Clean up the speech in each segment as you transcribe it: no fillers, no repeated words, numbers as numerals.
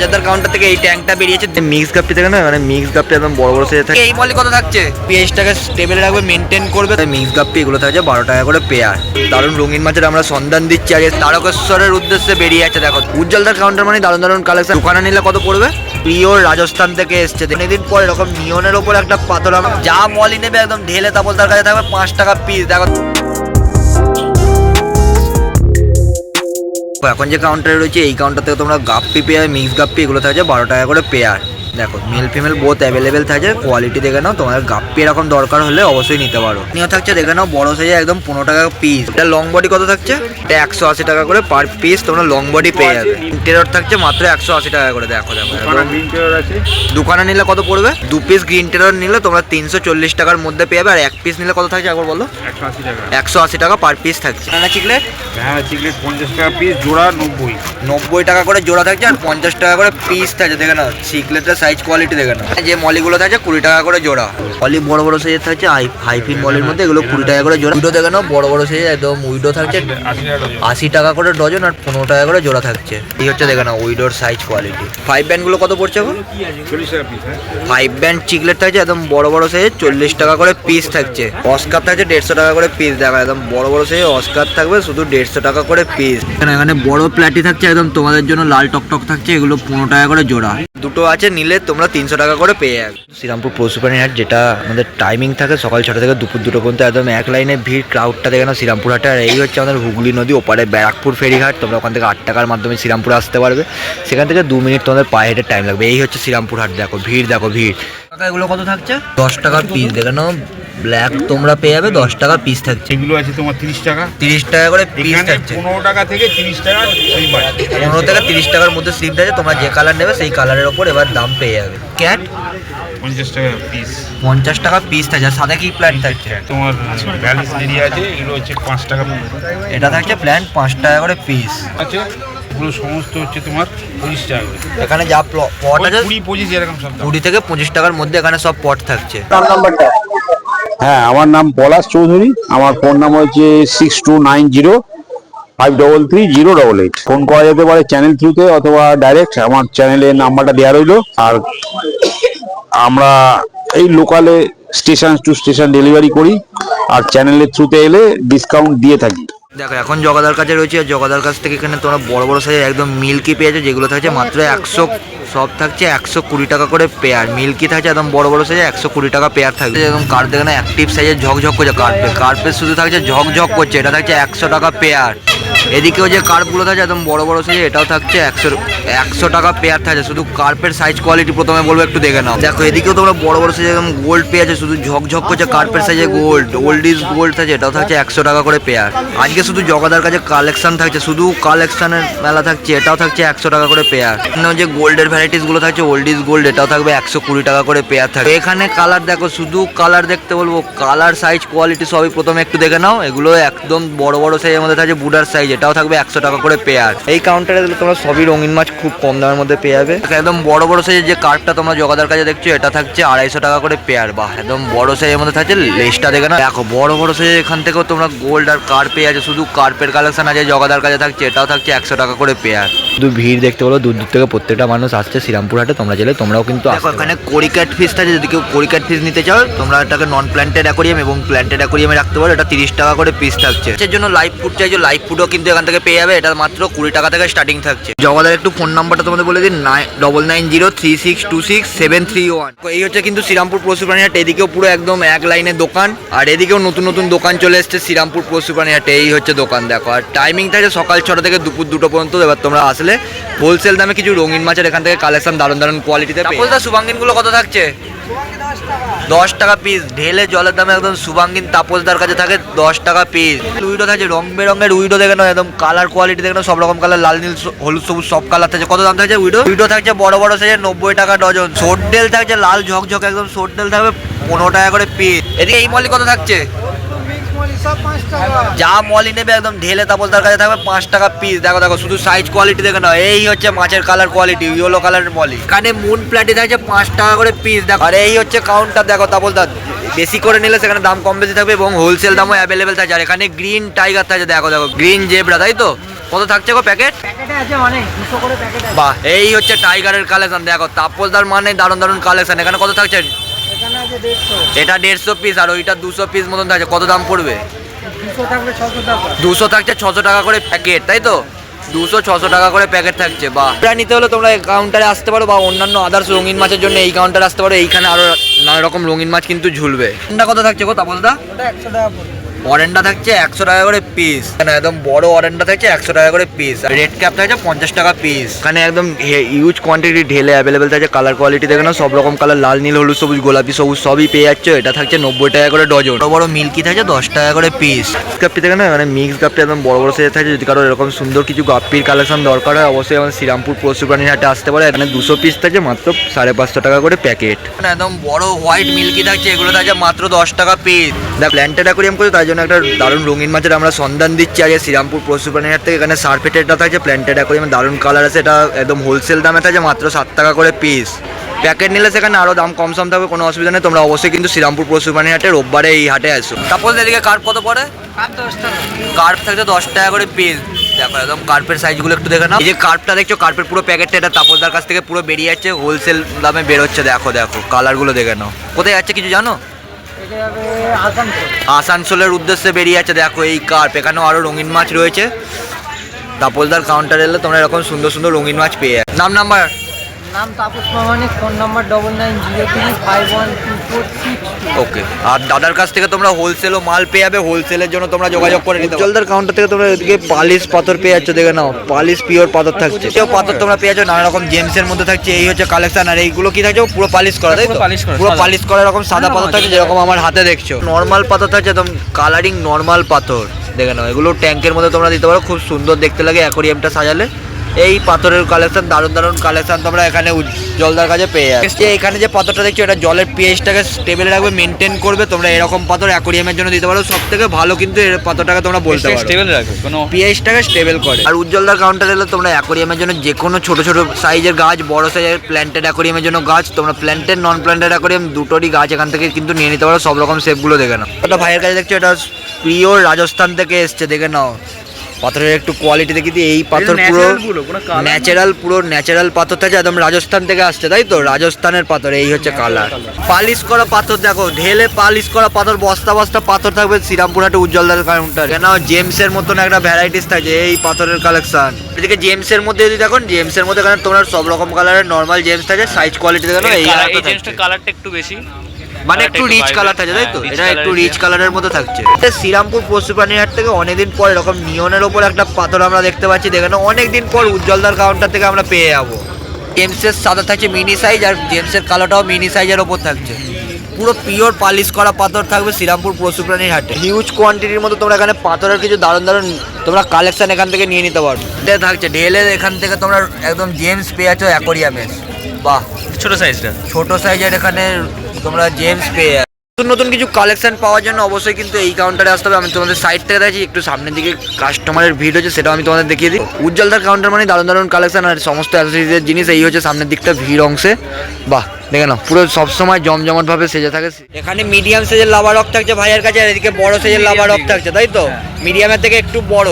যাদের কাউন্টার থেকে এই ট্যাঙ্কটা বেরিয়েছে মিক্স গাপ্পি থেকে না, মানে মিক্স গাপ্পি একদম বড় বড় সাইজে থাকে। এই মলি কত থাকছে? পিএইচটাকে স্টেবল রাখবে, মেনটেন করবে। মিক্স গাপ্পি এগুলো থাকছে 12 টাকা করে পেয়ার। দারুণ রঙিন মাছের আমরা সন্ধান দিচ্ছি আজ তারকেশ্বরের উদ্দেশ্যে বেরিয়ে আছে। দেখো উজ্জ্বলদার কাউন্টার মানে দারুণ দারুণ কালেকশন। দোকানে নিলে কত পড়বে? পিওর রাজস্থান থেকে এসছে। অনেকদিন পর এরকম নিয়নের ওপর একটা পাথর যা মলি নেবে একদম ঢেলে তাপলদার কাছে থাকবে 5 টাকা পিস। দেখো এখন যে কাউন্টারে রয়েছে এই কাউন্টার থেকে তোমরা গাপ্পি পেয়ার, মিক্স গাপ্পি এগুলো থাকছে 12 টাকা করে পেয়ার। দেখো মেল ফিমেল বোথ অ্যাভেলেবেল থাকে। কোয়ালিটি দেখে নাও, তোমাদের গাপ্পি এরকম দরকার হলে অবশ্যই নিতে পারো। নিয়ে থাকছে দেখে নাও বড় সাইজে একদম 15 টাকা পিস। এটা লং বডি কত থাকছে? এটা 180 টাকা করে পার পিস। তোমরা লং বডি পেয়ে যাবে। টেরর থাকছে মাত্র 180 টাকা করে। দেখো দেখো দোকানে নিলে কত পড়বে? 2 পিস গ্রিন টেরর নিলে তোমরা 340 টাকার মধ্যে পেয়ে যাবে। আর 1 পিস নিলে কত থাকছে একবার বলো? 180 টাকা পার পিস থাকছে। না চিকলেট? হ্যাঁ চিকলেট 50 টাকা পিস, জোড়া 90 টাকা করে জোড়া থাকছে। আর 50 টাকা করে পিস থাকছে। দেখে নাও চিকলেটের সাইজ কোয়ালিটি দেখে নাও। যে মলিগুলো থাকছে 20 টাকা করে জোড়া। মলি বড় বড় সাইজের থাকছে হাইফিন মলির মধ্যে, এগুলো 20 টাকা করে জোড়া। উইডো দেখে নাও বড় বড় সাইজের একদম উইডো থাকছে 80 টাকা করে ডজন। আর 15 টাকা করে জোড়া থাকছে। এই হচ্ছে দেখে নাও উইডোর সাইজ কোয়ালিটি। 5 ব্যান্ড গুলো কত পড়ছে এখন? 40 টাকা পিস। 5 ব্যান্ড চিকলেট থাকছে একদম বড় বড় সাইজের 40 টাকা করে পিস থাকছে। অস্কার থাকছে 150 টাকা করে পিস। দেখো একদম বড় বড় সাইজের অস্কার থাকবে শুধু 150 টাকা করে পিস। এখানে বড় প্ল্যাটি থাকছে একদম তোমাদের জন্য লাল টকটক থাকছে, এগুলো 15 টাকা করে জোড়া। দুটো আছে নিলে তোমরা 300 টাকা করে পেয়ে যাবে। শ্রীরামপুর পশুপ্রাণী হাট যেটা আমাদের টাইমিং থাকে সকাল 6টা থেকে দুপুর 2টো পর্যন্ত, একদম এক লাইনে ভিড়। ক্রাউডটা দেখে না শ্রীরামপুর হাটে। আর এই হচ্ছে আমাদের হুগলি নদী ওপারে ব্যারাকপুর ফেরিঘাট। তোমরা ওখান থেকে 8 টাকার মাধ্যমে শ্রীরামপুরে আসতে পারবে। সেখান থেকে 2 মিনিট তোমাদের পায়ে হেঁটে টাইম লাগবে। এই হচ্ছে শ্রীরামপুর হাট। দেখো ভিড়, দেখো ভিড়। এগুলো কত থাকছে? 10 টাকার পিস। দেখে নাও ব্ল্যাক তোমরা পেয়ে যাবে 10 টাকা পিস থাকছে। এগুলো আছে তোমার 30 টাকা। 30 টাকা করে পিস থাকছে। 15 টাকা থেকে 30 টাকা স্লিপ আছে। 15 থেকে 30 টাকার মধ্যে স্লিপ আছে। তোমরা যে কালার নেবে সেই কালারের ওপর এবার দাম পেয়ে যাবে। ক্যাট 50 টাকা পিস। 50 টাকা পিস থাকছে। সাদা কি প্ল্যান্ট থাকছে? তোমার ব্যালেন্স এরিয়া আছে, এগুলো হচ্ছে 5 টাকা। এটা থাকছে প্ল্যান্ট 5 টাকা করে পিস আছে। এগুলো সমস্ত হচ্ছে তোমার 25 টাকা করে। এখানে যা পট আছে 20-25 এরকম সব 20 থেকে 25 টাকার মধ্যে এখানে সব পট থাকছে। হ্যাঁ, আমার নাম পলাশ চৌধুরী। আমার ফোন নাম্বার হচ্ছে 6290533088। ফোন করা যেতে পারে চ্যানেল থ্রুতে অথবা ডাইরেক্ট। আমার চ্যানেলের নাম্বারটা দেওয়া রইলো। আর আমরা এই লোকালে স্টেশন টু স্টেশন ডেলিভারি করি। আর চ্যানেলের থ্রুতে এলে ডিসকাউন্ট দিয়ে থাকি। দেখো এখন জগাদার কাছে রয়েছে। আর জগাদার কাছ থেকে এখানে তোমরা বড় বড় সাইজের একদম মিল্কি পেয়েছে, যেগুলো থাকছে মাত্র 100। সব থাকছে 120 টাকা করে পেয়ার। মিল্কি থাকছে একদম বড় বড় সাইজে 120 টাকা পেয়ার থাকছে। একদম কার্ড দেখে না অ্যাক্টিভ সাইজের ঝকঝক করছে। কার্পের শুধু থাকছে ঝকঝক করছে। এটা থাকছে 100 টাকা পেয়ার। এদিকেও যে কার্পগুলো থাকছে একদম বড় বড় সাইজে, এটাও থাকছে 100 টাকা পেয়ার থাকছে। শুধু কার্পের সাইজ কোয়ালিটি প্রথমে বলবো একটু দেখে নাও। দেখো এদিকেও তোমরা বড় বড় সাইজে একদম গোল্ড পেয়েছে, শুধু ঝকঝক করছে কার্পের সাইজে গোল্ড। ওল্ড ইজ গোল্ড থাকছে, এটাও থাকছে 100 টাকা করে পেয়ার। আজকে শুধু জগাদার কাছে কালেকশন থাকছে, শুধু কালেকশনের মেলা থাকছে। এটাও থাকছে 100 টাকা করে পেয়ার। যে গোল্ডের ভ্যারাইটিস গুলো থাকছে ওল্ড ইজ গোল্ড, এটাও থাকবে 120 টাকা করে পেয়ার থাকবে। এখানে কালার দেখো, শুধু কালার দেখতে বলবো। কালার সাইজ কোয়ালিটি সবই প্রথমে একটু দেখে নাও। এগুলো একদম বড় বড় সাইজের মধ্যে থাকছে বুডার সাইজ, এটাও থাকবে 100 টাকা করে পেয়ার। এই কাউন্টারে তোমরা সবই রঙিন মাছ খুব কম দামের মধ্যে পেয়ে যাবে। একদম বড় বড় সাইজের যে কার্পটা তোমরা জগাদার কাছে দেখছো, এটা থাকছে 250 টাকা করে পেয়ার। বাহ, একদম বড় সাইজের মধ্যে থাকছে। লেজটা দেখে না। দেখো বড় বড় সাইজের এখান থেকেও তোমরা গোল্ড আর কার্প পেয়ে আছে। শুধু কার্পের কালেকশন আছে জগাদার কাছে থাকছে, এটাও থাকছে 100 টাকা করে পেয়ার। শুধু ভিড় দেখতে বলো, দূর দূর থেকে প্রত্যেকটা মানুষ আসছে শ্রীরামপুর হাটে। তোমরা গেলে তোমরাও কিন্তু এখানে কোরিক্যাট ফিশ থাকে। যদি কেউ কোরিক্যাট ফিশ নিতে চাও তোমরা এটাকে নন প্ল্যান্টেড অ্যাকোরিয়াম এবং প্ল্যান্টেড অ্যাকোরিয়ামে রাখতে পারো। এটা 30 টাকা করে পিস থাকছে। এর জন্য লাইভ ফুড চাইছো, লাইভ ফুডও কিন্তু এখান থেকে পেয়ে যাবে। এটা মাত্র 20 টাকা থেকে স্টার্টিং থাকছে। জগাদার একটু ফোন নাম্বারটা তোমাদের বলে দিন, 9903626731। এই হচ্ছে কিন্তু শ্রীরামপুর পশুপ্রাণী হাট। এদিকেও পুরো একদম এক লাইনে দোকান, আর এদিকেও নতুন নতুন দোকান চলে এসছে শ্রীরামপুর পশুপ্রাণী হাটে। এই হচ্ছে দোকান। দেখো আর টাইমিং থাকে সকাল 6টা থেকে দুপুর 2টো পর্যন্ত। এবার তোমরা আসলে হোলসেল দামে কিছু রঙিন মাছের এখান থেকে কালেকশন দারুণ দারুণ কোয়ালিটিতে। শুভাঙ্গিন গুলো কত থাকছে? 10 টাকা পিস। ঢেলে জলের দামে একদম শুভাঙ্গিন তাপসদার কাছে থাকে 10 টাকা পিস। উইডো থাকছে রং বেরঙের উইডো দেখে নাও। একদম কালার কোয়ালিটি দেখে নাও, সব রকম কালার, লাল নীল হলুদ সবুজ সব কালার থাকছে। কত দাম থাকছে উইডো থাকছে বড় বড় সাইজের 90 টাকা ডজন। সোটডেল থাকছে লাল ঝকঝক একদম সোটডেল থাকবে 15 টাকা করে পিস। এদিকে এই মলি কত থাকছে? যা মলি নেবে একদম ঢেলে তাপসদার কাছে থাকবে 5 টাকা পিস। দেখো দেখো শুধু সাইজ কোয়ালিটি দেখে নাও। এই হচ্ছে মাছের কালার কোয়ালিটি, ইয়েলো কালারের মলি। এখানে মুন প্ল্যাটি থাকছে 5 টাকা করে পিস। দেখো আর এই হচ্ছে কাউন্টার। দেখো তাপসদার বেশি করে নিলে সেখানে দাম কম বেশি থাকবে এবং হোলসেল দামও অ্যাভেলেবেল থাকছে। আর এখানে গ্রিন টাইগার থাকছে। দেখো দেখো গ্রিন জেব্রা, তাই তো কত থাকছে গো প্যাকেট? প্যাকেটে আছে অনেক, 200 করে প্যাকেট আছে। বাহ, এই হচ্ছে টাইগারের কালেকশন। দেখো তাপসদার মানে দারুণ দারুণ কালেকশন। এখানে কত থাকছে? এখানে আছে 150, এটা 150 পিস আর ওইটা 200 পিস মতন থাকছে। কত দাম পড়বে? 200 থাকলে 600 টাকা। 200 থাকছে 600 টাকা করে প্যাকেট, তাই তো? 200-600 টাকা করে প্যাকেট থাকছে। বাহ, এটা নিতে হলে তোমরা এই কাউন্টারে আসতে পারো বা অন্যান্য আদার্স রঙিন মাছের জন্য এই কাউন্টারে আসতে পারো। এইখানে আরো নানা রকম রঙিন মাছ কিন্তু ঝুলবে। এটা কত থাকছে গো তাপসদা? ওটা 100 টাকা পড়বে। অরেন্ডা থাকছে 100 টাকা করে পিস। এখানে একদম বড় অরেন্ডা থাকছে 100 টাকা করে পিস। রেড ক্যাপ থাকছে 50 টাকা পিস। এখানে একদম হিউজ কোয়ান্টিটি ঢেলে অ্যাভেলেবেল থাকছে। কালার কোয়ালিটি দেখে নাও, সব রকম কালার, লাল নীল হলুদ সবুজ গোলাপি সবুজ সবই পেয়ে যাচ্ছে। এটা থাকছে 90 টাকা করে ডজন। বড় বড় মিল্কি থাকছে 10 টাকা করে পিস। গাপ্পি দেখে না, মানে মিক্স গাপ্পি একদম বড় বড় সাইজ থাকছে। যদি কারো এরকম সুন্দর কিছু গাপ্পির কালেকশন দরকার হয় অবশ্যই আমাদের শ্রীরামপুর পশু প্রাণীর হাটে আসতে পারে। এখানে 200 পিস থাকছে মাত্র 550 টাকা করে প্যাকেট। একদম বড় হোয়াইট মিল্কি থাকছে, এগুলো থাকছে মাত্র 10 টাকা পিস। দেখ প্ল্যান্টেড অ্যাকোরিয়াম করে তার জন্য একটা দারুণ রঙিন মাছের আমরা সন্ধান দিচ্ছি আজকে শ্রীরামপুর পশু প্রাণীর হাট থেকে। এখানে সারফেটেডটা থাকছে প্ল্যান্টেড অ্যাকোরিয়ামে, দারুণ কালার আছে। এটা একদম হোলসেল দামে থাকছে মাত্র 7 টাকা করে পিস। প্যাকেট নিলে সেখানে আরো দাম কম সম থাকবে, কোনো অসুবিধা নেই। তোমরা অবশ্যই কিন্তু শ্রীরামপুর পশু প্রাণীর হাটে রোববারে এই হাটে আসো। তারপর এদিকে কার্প কত পড়ে? আর 10 টাকা। কার্প থাকছে 10 টাকা করে পিস। দেখো একদম কার্পের সাইজগুলো একটু দেখে নাও। এই যে কার্পটা দেখছো, কার্পের পুরো প্যাকেটটা এটা তাপসদার কাছ থেকে পুরো বেরিয়ে যাচ্ছে, হোলসেল দামে বেরোচ্ছে। দেখো দেখো কালারগুলো দেখে নাও। কোথায় যাচ্ছে কিছু জানো? এটা যাবে আসানসোল। আসানসোলের উদ্দেশ্যে বেরিয়ে যাচ্ছে। দেখো এই কার্প, এখানেও আরো রঙিন মাছ রয়েছে। তাপসদার কাউন্টার এলে তোমরা এরকম সুন্দর সুন্দর রঙিন মাছ পেয়ে যাবে। নাম নাম্বার? নাম তাপস প্রামাণিক, ফোন নাম্বার 9903512462। ওকে। আর দাদার কাছ থেকে তোমরা হোলসেলও মাল পেয়ে যাবে, হোলসেলের জন্য তোমরা যোগাযোগ করে নিতে। উজ্জ্বলদার কাউন্টার থেকে তোমরা এদিকে পালিশ পাথর পেয়ে যাচ্ছ, দেখে নাও পালিশ পিওর পাথর থাকছে। সেও পাথর তোমরা পেয়ে যাচ্ছ নানা রকম জেমসের মধ্যে থাকছে। এই হচ্ছে কালেকশন। আর এইগুলো কি থাকছে? পুরো পালিশ করা, তাই তো? পুরো পালিশ করা এরকম সাদা পাথর থাকছে, যেরকম আমার হাতে দেখছো। নর্মাল পাথর থাকছে, একদম কালারিং নর্মাল পাথর। দেখে নাও এগুলো ট্যাঙ্কের মধ্যে তোমরা দিতে পারো, খুব সুন্দর দেখতে লাগে অ্যাকোরিয়ামটা সাজালে। এই পাথরের কালেকশন, দারুণ দারুণ কালেকশন তোমরা এখানে উজ্জ্বলদার কাছে পেয়ে যাবে। এখানে যে পাথরটা দেখছো, এটা জলের পিএইচটাকে স্টেবল রাখবে, মেনটেন করবে। তোমরা এরকম পাথর অ্যাকোরিয়ামের জন্য দিতে পারো। সব থেকে ভালো কিন্তু এর পাথরটাকে তোমরা বলতে পারো, স্টেবল রাখবে, কোনো পিএইচটাকে স্টেবল করে। আর উজ্জ্বলদার কাউন্টার এলে তোমরা অ্যাকোরিয়ামের জন্য যে কোনো ছোট ছোট সাইজের গাছ, বড় সাইজের প্ল্যান্টেড অ্যাকোরিয়ামের জন্য গাছ, তোমরা প্ল্যান্টেড নন প্ল্যান্টেড অ্যাকোরিয়াম দুটোরই গাছ এখান থেকে কিন্তু নিয়ে নিতে পারো। সব রকম শেপগুলো দেখে নাও। একটা ভাইয়ের কাছে দেখছো, এটা পিওর রাজস্থান থেকে এসছে, দেখে নাও। পাথরের একটু কোয়ালিটি দেখি দিই। এই পাথর পুরো ন্যাচারাল, পুরো ন্যাচারাল পাথর থাকে, একদম রাজস্থান থেকে আসছে, তাই তো? রাজস্থানের পাথর। এই হচ্ছে কালার। পালিশ করা পাথর দেখো, ঢেলে পালিশ করা পাথর, বস্তা বস্তা পাথর থাকবে শ্রীরামপুর হাটে উজ্জ্বলদার কাউন্টার। কেন জেমসের মতন একটা ভ্যারাইটিস থাকে এই পাথরের কালেকশন। এদিকে জেমসের মধ্যে যদি দেখুন, জেমসের মধ্যে এখানে তোমরা সব রকম কালারের নর্মাল জেমস থাকে, সাইজ কোয়ালিটি দেখো। এই কালারটা একটু বেশি, মানে একটু রিচ কালার থাকে, তাই তো? এটা একটু রিচ কালারের মধ্যে থাকছে। এটা শ্রীরামপুর পশু প্রাণীর হাট থেকে অনেকদিন পর এরকম নিয়নের ওপর একটা পাথর আমরা দেখতে পাচ্ছি। দেখেন অনেকদিন পর উজ্জ্বলদার কাউন্টার থেকে আমরা পেয়ে যাবো। জেমসের সাদা থাকছে মিনি সাইজ, আর জেমসের কালোটাও মিনি সাইজের ওপর থাকছে। পুরো পিওর পালিশ করা পাথর থাকবে শ্রীরামপুর পশু প্রাণীর হাটে। হিউজ কোয়ান্টিটির মতো তোমরা এখানে পাথরের কিছু দারুণ দারুণ তোমরা কালেকশন এখান থেকে নিয়ে নিতে পারো। এটা থাকছে ঢেলে, এখান থেকে তোমরা একদম জেমস পেয়ে যাচ্ছ অ্যাকোরিয়ামের। বাহ, ছোট সাইজটা, ছোট সাইজের এখানে তোমরা জেমস পেয়ে যাচ্ছ। নতুন নতুন কিছু কালেকশন পাওয়ার জন্য অবশ্যই কিন্তু এই কাউন্টারে আসতে হবে। আমি তোমাদের সাইড থেকে দেখছি, একটু সামনের দিকে কাস্টমারের ভিড় হচ্ছে, সেটাও আমি তোমাদের দেখিয়ে দিই। উজ্জ্বলদার কাউন্টার মানে দারুণ দারুণ কালেকশন আর সমস্ত অ্যাক্সেসরিজের জিনিস। এই হচ্ছে সামনের দিকটা ভিড় অংশে। বাহ, দেখে নাও পুরো সবসময় জমজমাট ভাবে সেজে থাকে। এখানে মিডিয়াম সাইজের লাভা রক থাকছে ভাইয়ের কাছে, আর এদিকে বড় সাইজের লাভা রক থাকছে, তাই তো? মিডিয়ামের থেকে একটু বড়।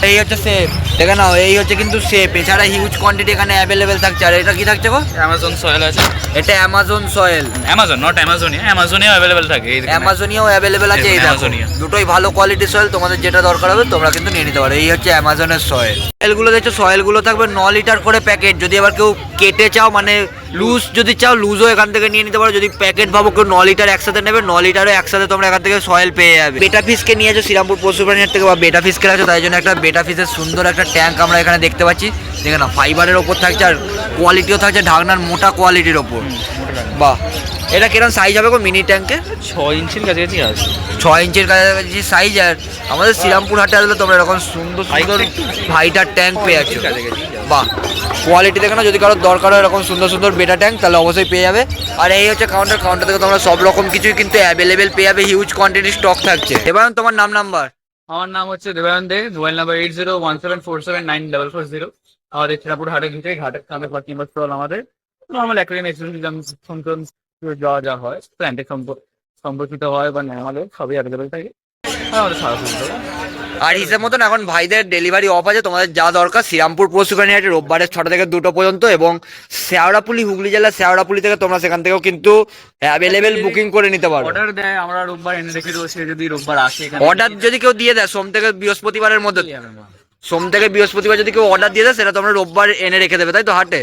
এই হচ্ছে শেপ, দেখে নাও এই হচ্ছে কিন্তু শেপ। এছাড়া হিউজ কোয়ান্টিটি এখানে অ্যাভেলেবেল থাকছে। আর এটা কি থাকছে গো? অ্যামাজন সয়েল আছে। এটা Amazon soil, Amazon not Amazonia, Amazonia available থাকে। এই অ্যামাজনিয়াও অ্যাভেলেবেল আছে। এই দেখো অ্যামাজনিয়া। দুটোই ভালো কোয়ালিটির সয়েল, তোমাদের যেটা দরকার হবে তোমরা কিন্তু নিয়ে নিতে পারো। এই হচ্ছে অ্যামাজনের সয়েল। সয়েলগুলো দেখছো, সয়েলগুলো থাকবে 9 লিটার করে প্যাকেট। যদি আবার কেউ কেটে চাও, মানে লুজ যদি চাও, লুজও এখান থেকে নিয়ে নিতে পারো। যদি প্যাকেট ভাবো কেউ 9 লিটার একসাথে নেবে, 9 লিটারও একসাথে তোমরা এখান থেকে সয়েল পেয়ে যাবে। বেটা ফিসকে নিয়েছো শ্রীরামপুর পশু প্রাণীর থেকে, বা বেটা ফিসকে রাখছো, তাই জন্য একটা বেটা ফিসের সুন্দর একটা ট্যাঙ্ক আমরা এখানে দেখতে পাচ্ছি। দেখে না ফাইবারের ওপর থাকছে, আর কোয়ালিটিও থাকছে ঢাকনার মোটা কোয়ালিটির ওপর। বাহ, এটা কিরকম সাইজ হবে গো মিনি ট্যাঙ্কে? 6 ইঞ্চির কাছাকাছি আছে, 6 ইঞ্চির কাছাকাছি সাইজ। আর আমাদের শ্রীরামপুর হাটে আসলে তোমরা এরকম সুন্দর সুন্দর ফাইটার ট্যাঙ্ক পেয়ে যাচ্ছ। বাহ, কোয়ালিটি দেখে না, যদি কারোর দরকার হয় এরকম সুন্দর সুন্দর বেটা ট্যাঙ্ক, তাহলে অবশ্যই পেয়ে যাবে। আর এই হচ্ছে কাউন্টার। কাউন্টার থেকে তোমরা সব রকম কিছুই কিন্তু অ্যাভেলেবেল পেয়ে যাবে, হিউজ কোয়ান্টিটির স্টক থাকছে। এবার তোমার নাম্বার? আমার নাম হচ্ছে দেবায়ন দে, মোবাইল নাম্বার 801747947940। আমাদের শ্রীরামপুর হাটের ভিতরে, ঘাটের সামনে পার্কিং বাস স্টল আমাদের। নর্মাল অ্যাকোয়ারিয়াম এক্সপেরিয়েন্স যা হয়, প্ল্যান্টের সম্পর্কিত হয় বা নর্মাল সবই অ্যাভেলেবেল থাকে। আর আমাদের সারা সুবিধা আর হিসেব মতন এখন ভাইদের ডেলিভারি অফ আছে, তোমাদের যা দরকার শ্রীরামপুর পশুখানি হাটে রোববারে 6টা থেকে 2টো পর্যন্ত, এবং শেওড়াপুলি, হুগলি জেলার শেওড়াপুলি থেকে তোমরা সেখান থেকেও কিন্তু অ্যাভেলেবেল বুকিং করে নিতে পারো। অর্ডার দেয়, আমরা রোববার এনে রেখে দেবো, সে যদি রোববার আসে এখানে অর্ডার যদি কেউ দিয়ে দেয় সোম থেকে বৃহস্পতিবারের মধ্যে, সোম থেকে বৃহস্পতিবার যদি কেউ অর্ডার দিয়ে দেয় সেটা তোমরা রোববার এনে রেখে দেবে, তাই তো হাটে?